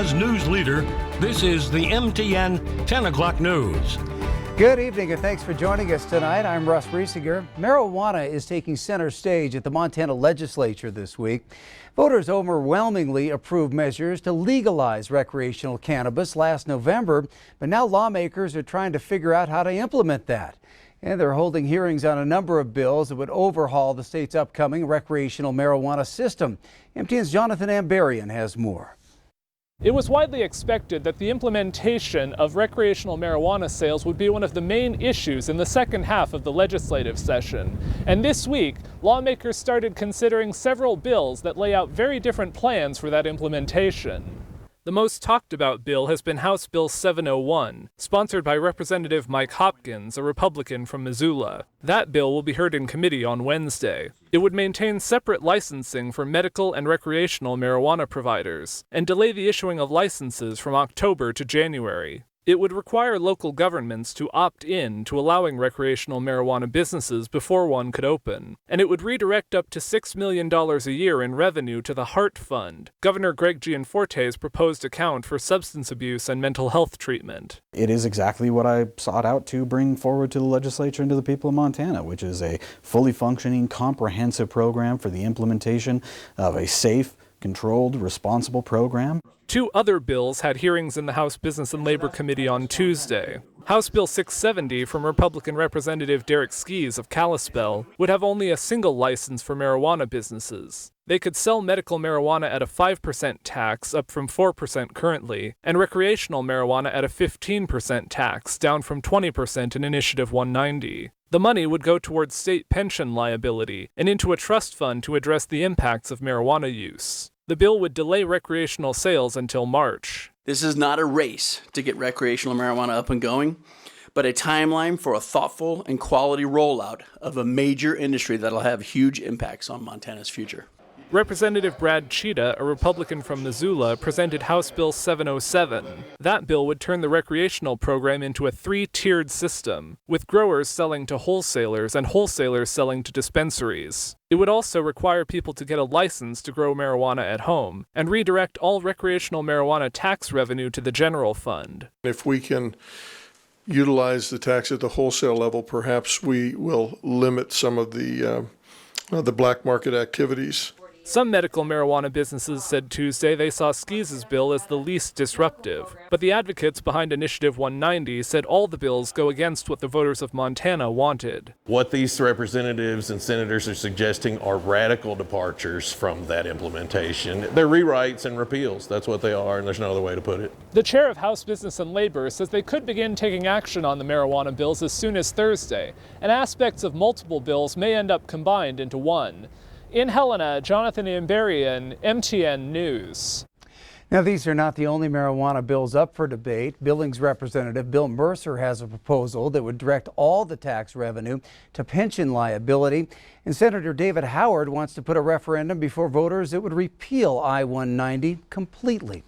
Montana's news leader. This is the MTN 10 o'clock news. Good evening and thanks for joining us tonight. I'm Russ Riesinger. Marijuana is taking center stage at the Montana legislature this week. Voters overwhelmingly approved measures to legalize recreational cannabis last November, but now lawmakers are trying to figure out how to implement that. And they're holding hearings on a number of bills that would overhaul the state's upcoming recreational marijuana system. MTN's Jonathan Ambarian has more. It was widely expected that the implementation of recreational marijuana sales would be one of the main issues in the second half of the legislative session. And this week, lawmakers started considering several bills that lay out very different plans for that implementation. The most talked about bill has been House Bill 701, sponsored by Representative Mike Hopkins, a Republican from Missoula. That bill will be heard in committee on Wednesday. It would maintain separate licensing for medical and recreational marijuana providers, and delay the issuing of licenses from October to January. It would require local governments to opt in to allowing recreational marijuana businesses before one could open, and it would redirect up to $6 million a year in revenue to the Heart Fund, Governor Greg Gianforte's proposed account for substance abuse and mental health treatment. It is exactly what I sought out to bring forward to the legislature and to the people of Montana, which is a fully functioning, comprehensive program for the implementation of a safe, controlled, responsible program. Two other bills had hearings in the House Business and Labor Committee on Tuesday. House Bill 670 from Republican Representative Derek Skees of Kalispell would have only a single license for marijuana businesses. They could sell medical marijuana at a 5% tax, up from 4% currently, and recreational marijuana at a 15% tax, down from 20% in Initiative 190. The money would go towards state pension liability and into a trust fund to address the impacts of marijuana use. The bill would delay recreational sales until March. This is not a race to get recreational marijuana up and going, but a timeline for a thoughtful and quality rollout of a major industry that'll have huge impacts on Montana's future. Representative Brad Cheetah, a Republican from Missoula, presented House Bill 707. That bill would turn the recreational program into a three-tiered system, with growers selling to wholesalers and wholesalers selling to dispensaries. It would also require people to get a license to grow marijuana at home, and redirect all recreational marijuana tax revenue to the general fund. If we can utilize the tax at the wholesale level, perhaps we will limit some of the black market activities. Some medical marijuana businesses said Tuesday they saw Skees' bill as the least disruptive, but the advocates behind Initiative 190 said all the bills go against what the voters of Montana wanted. What these representatives and senators are suggesting are radical departures from that implementation. They're rewrites and repeals. That's what they are, and there's no other way to put it. The chair of House Business and Labor says they could begin taking action on the marijuana bills as soon as Thursday, and aspects of multiple bills may end up combined into one. In Helena, Jonathan Ambarian, MTN News. Now, these are not the only marijuana bills up for debate. Billings Representative Bill Mercer has a proposal that would direct all the tax revenue to pension liability. And Senator David Howard wants to put a referendum before voters that would repeal I-190 completely.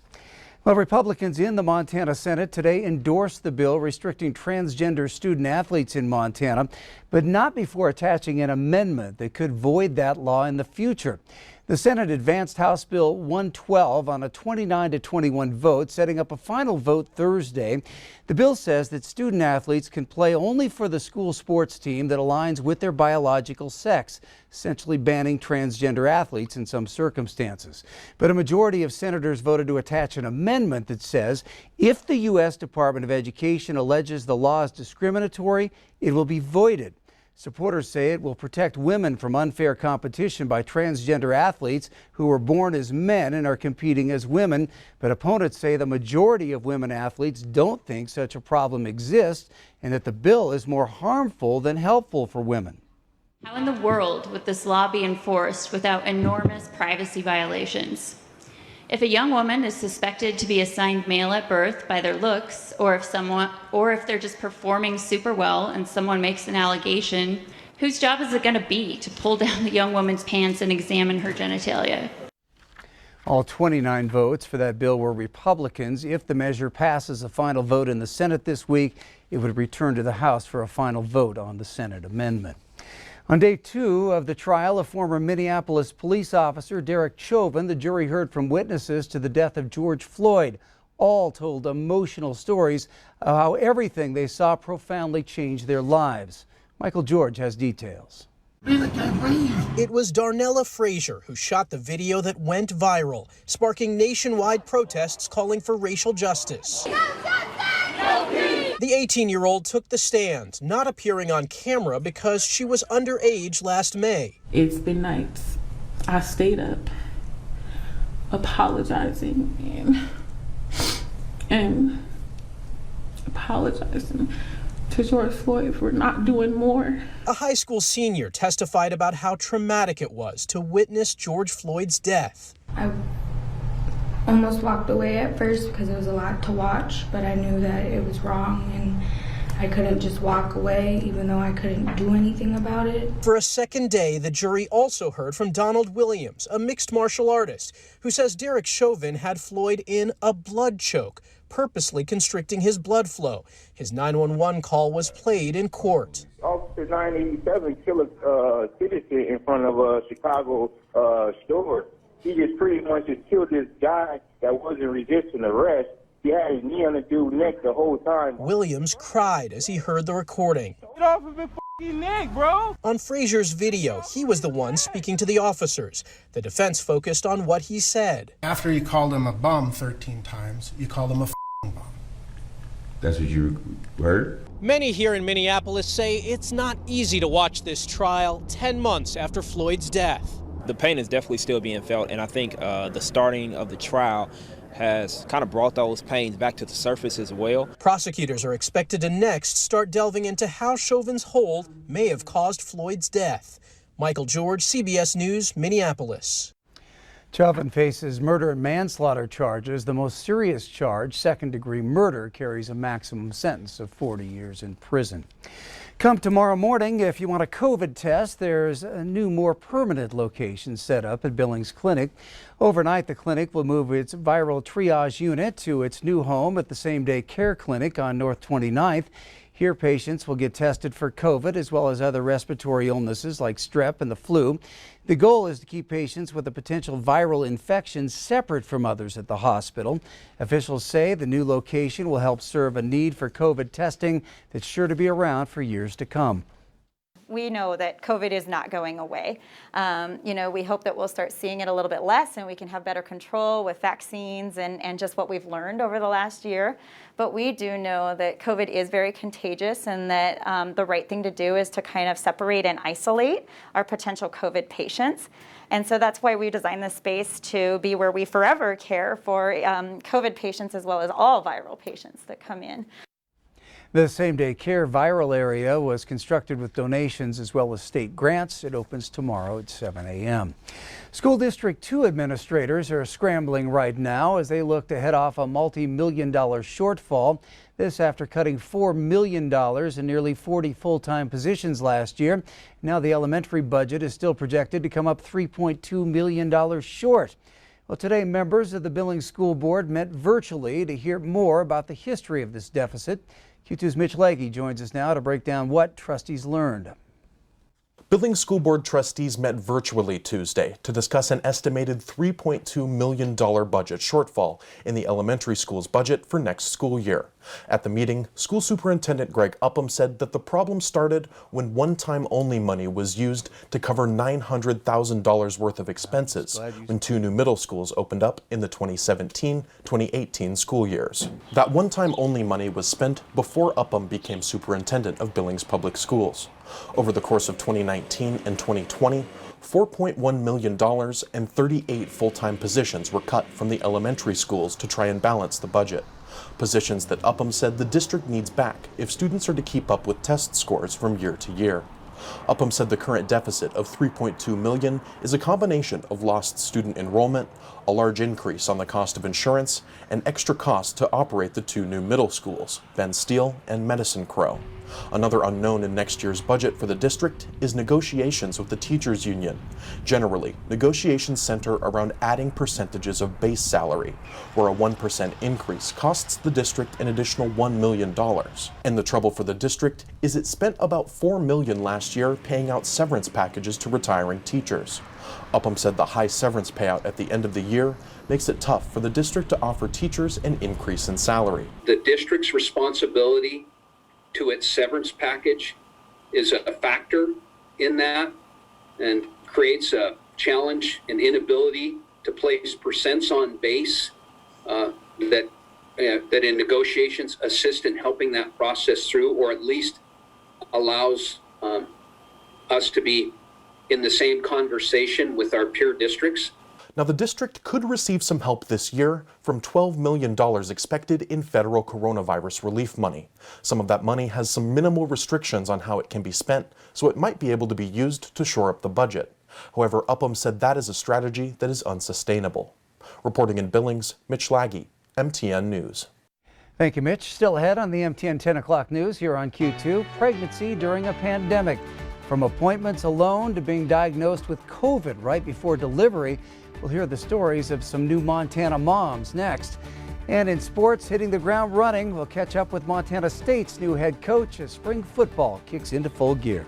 Well, Republicans in the Montana Senate today endorsed the bill restricting transgender student athletes in Montana, but not before attaching an amendment that could void that law in the future. The Senate advanced House Bill 112 on a 29-21 vote, setting up a final vote Thursday. The bill says that student athletes can play only for the school sports team that aligns with their biological sex, essentially banning transgender athletes in some circumstances. But a majority of senators voted to attach an amendment that says if the U.S. Department of Education alleges the law is discriminatory, it will be voided. Supporters say it will protect women from unfair competition by transgender athletes who were born as men and are competing as women. But opponents say the majority of women athletes don't think such a problem exists and that the bill is more harmful than helpful for women. How in the world would this law be enforced without enormous privacy violations? If a young woman is suspected to be assigned male at birth by their looks, or if they're just performing super well and someone makes an allegation, whose job is it going to be to pull down the young woman's pants and examine her genitalia? All 29 votes for that bill were Republicans. If the measure passes a final vote in the Senate this week, it would return to the House for a final vote on the Senate amendment. On day 2 of the trial of former Minneapolis police officer Derek Chauvin, the jury heard from witnesses to the death of George Floyd. All told emotional stories of how everything they saw profoundly changed their lives. Michael George has details. It was Darnella Frazier who shot the video that went viral, sparking nationwide protests calling for racial justice. The 18-year-old took the stand, not appearing on camera because she was underage last May. It's been nights. I stayed up apologizing and apologizing to George Floyd for not doing more. A high school senior testified about how traumatic it was to witness George Floyd's death. I almost walked away at first because it was a lot to watch, but I knew that it was wrong and I couldn't just walk away even though I couldn't do anything about it. For a second day, the jury also heard from Donald Williams, a mixed martial artist, who says Derek Chauvin had Floyd in a blood choke, purposely constricting his blood flow. His 911 call was played in court. Officer 987 killed a citizen in front of a Chicago store. He just pretty much just killed this guy that wasn't resisting arrest. He had his knee on the dude's neck the whole time. Williams cried as he heard the recording. Get off of his f***ing neck, bro! On Frazier's video, he was the one speaking to the officers. The defense focused on what he said. After you called him a bum 13 times, you called him a f***ing bum. That's what you heard? Many here in Minneapolis say it's not easy to watch this trial 10 months after Floyd's death. The pain is definitely still being felt, and I think the starting of the trial has kind of brought those pains back to the surface as well. Prosecutors are expected to next start delving into how Chauvin's hold may have caused Floyd's death. Michael George, CBS News, Minneapolis. Chauvin faces murder and manslaughter charges. The most serious charge, second-degree murder, carries a maximum sentence of 40 years in prison. Come tomorrow morning, if you want a COVID test, there's a new, more permanent location set up at Billings Clinic. Overnight, the clinic will move its viral triage unit to its new home at the same-day care clinic on North 29th. Here, patients will get tested for COVID as well as other respiratory illnesses like strep and the flu. The goal is to keep patients with a potential viral infection separate from others at the hospital. Officials say the new location will help serve a need for COVID testing that's sure to be around for years to come. We know that COVID is not going away. We hope that we'll start seeing it a little bit less and we can have better control with vaccines and just what we've learned over the last year. But we do know that COVID is very contagious and that the right thing to do is to kind of separate and isolate our potential COVID patients. And so that's why we designed this space to be where we forever care for COVID patients as well as all viral patients that come in. The same-day care viral area was constructed with donations as well as state grants. It opens tomorrow at 7 a.m. School District 2 administrators are scrambling right now as they look to head off a multi-million-dollar shortfall. This after cutting $4 million in nearly 40 full-time positions last year. Now the elementary budget is still projected to come up $3.2 million short. Well, today members of the Billings School Board met virtually to hear more about the history of this deficit. Q2's Mitch Legge joins us now to break down what trustees learned. Billings School Board trustees met virtually Tuesday to discuss an estimated $3.2 million budget shortfall in the elementary school's budget for next school year. At the meeting, School Superintendent Greg Upham said that the problem started when one-time only money was used to cover $900,000 worth of expenses when 2 new middle schools opened up in the 2017-2018 school years. That one-time only money was spent before Upham became superintendent of Billings Public Schools. Over the course of 2019 and 2020, $4.1 million and 38 full-time positions were cut from the elementary schools to try and balance the budget. Positions that Upham said the district needs back if students are to keep up with test scores from year to year. Upham said the current deficit of $3.2 million is a combination of lost student enrollment, a large increase on the cost of insurance, and extra costs to operate the 2 new middle schools, Ben Steele and Medicine Crow. Another unknown in next year's budget for the district is negotiations with the teachers union. Generally, negotiations center around adding percentages of base salary, where a 1% increase costs the district an additional $1 million. And the trouble for the district is it spent about $4 million last year paying out severance packages to retiring teachers. Upham said the high severance payout at the end of the year makes it tough for the district to offer teachers an increase in salary. The district's responsibility to its severance package is a factor in that and creates a challenge and inability to place percents on base that in negotiations assist in helping that process through, or at least allows us to be in the same conversation with our peer districts. Now, the district could receive some help this year from $12 million expected in federal coronavirus relief money. Some of that money has some minimal restrictions on how it can be spent, so it might be able to be used to shore up the budget. However, Upham said that is a strategy that is unsustainable. Reporting in Billings, Mitch Laggy, MTN News. Thank you, Mitch. Still ahead on the MTN 10 o'clock news here on Q2, pregnancy during a pandemic. From appointments alone to being diagnosed with COVID right before delivery, we'll hear the stories of some new Montana moms next. And in sports, hitting the ground running, we'll catch up with Montana State's new head coach as spring football kicks into full gear.